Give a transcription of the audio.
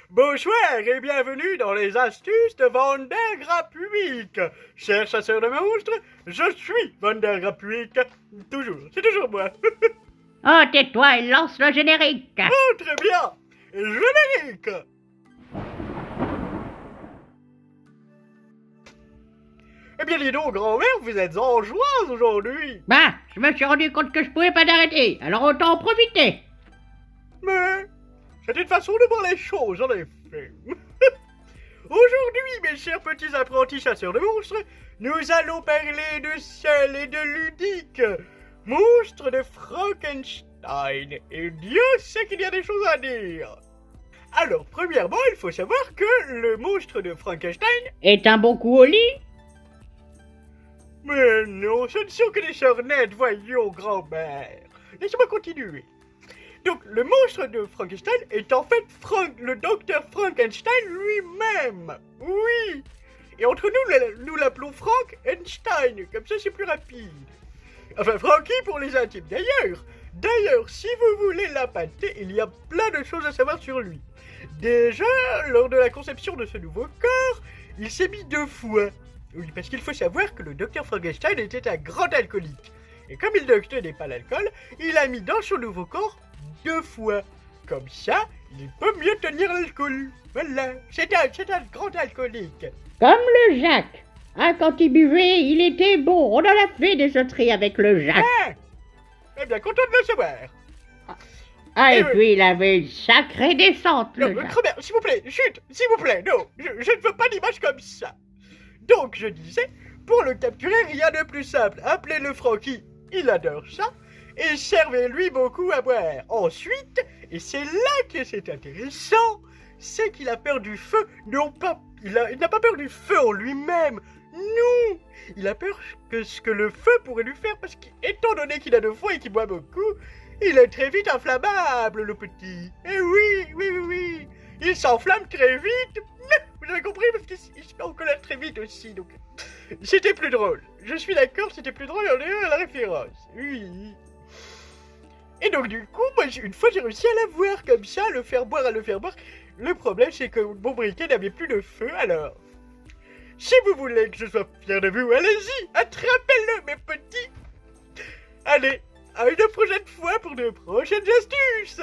Bonsoir et bienvenue dans les astuces de Vandergrapuik. Chers chasseurs de monstres, je suis Vandergrapuik. Toujours, c'est toujours moi. Oh, tais-toi et lance le générique. Oh, très bien. Générique. Eh bien, dis donc, grand-mère, vous êtes en joie aujourd'hui. Bah, je me suis rendu compte que je pouvais pas t'arrêter, alors autant en profiter. Mais c'est une façon de voir les choses, en effet. Aujourd'hui, mes chers petits apprentis chasseurs de monstres, nous allons parler de sel et de ludique, monstre de Frankenstein. Et Dieu sait qu'il y a des choses à dire. Alors, premièrement, il faut savoir que le monstre de Frankenstein... Est un bon coup au lit? Mais non, ce ne sont que des sornettes, voyons, grand-mère. Laissez-moi continuer. Donc, le monstre de Frankenstein est en fait le docteur Frankenstein lui-même. Oui. Et entre nous, nous l'appelons Frank Einstein. Comme ça, c'est plus rapide. Enfin, Frankie pour les intimes. D'ailleurs, si vous voulez l'appâter, il y a plein de choses à savoir sur lui. Déjà, lors de la conception de ce nouveau corps, il s'est mis 2 fois. Oui, parce qu'il faut savoir que le docteur Frankenstein était un grand alcoolique. Et comme il ne tenait pas l'alcool, il a mis dans son nouveau corps 2 fois. Comme ça, il peut mieux tenir l'alcool. Voilà, c'est un grand alcoolique. Comme le Jacques. Ah, quand il buvait, il était bon. On en a fait des sauteries avec le Jacques. Ah, eh bien, content de le savoir. Ah, et Eh puis il avait une sacrée descente, Non, le Jacques. grand-mère, s'il vous plaît, chut, s'il vous plaît, non, je ne veux pas d'image comme ça. Donc, je disais, pour le capturer, rien de plus simple. Appelez-le Frankie, il adore ça, et servez-lui beaucoup à boire. Ensuite, et c'est là que c'est intéressant, c'est qu'il a peur du feu, non pas, il n'a pas peur du feu en lui-même, non, il a peur que ce que le feu pourrait lui faire, parce qu'étant donné qu'il a de foie et qu'il boit beaucoup, il est très vite inflammable, le petit. Eh oui, il s'enflamme très vite. Vous avez compris, parce qu'il se met en colère très vite aussi, donc... C'était plus drôle. Je suis d'accord, c'était plus drôle en ayant la référence. Oui. Et donc du coup, moi, une fois j'ai réussi à l'avoir comme ça, à le faire boire. Le problème, c'est que mon briquet n'avait plus de feu, alors... Si vous voulez que je sois fier de vous, allez-y, attrapez-le, mes petits. Allez, à une prochaine fois pour de prochaines astuces.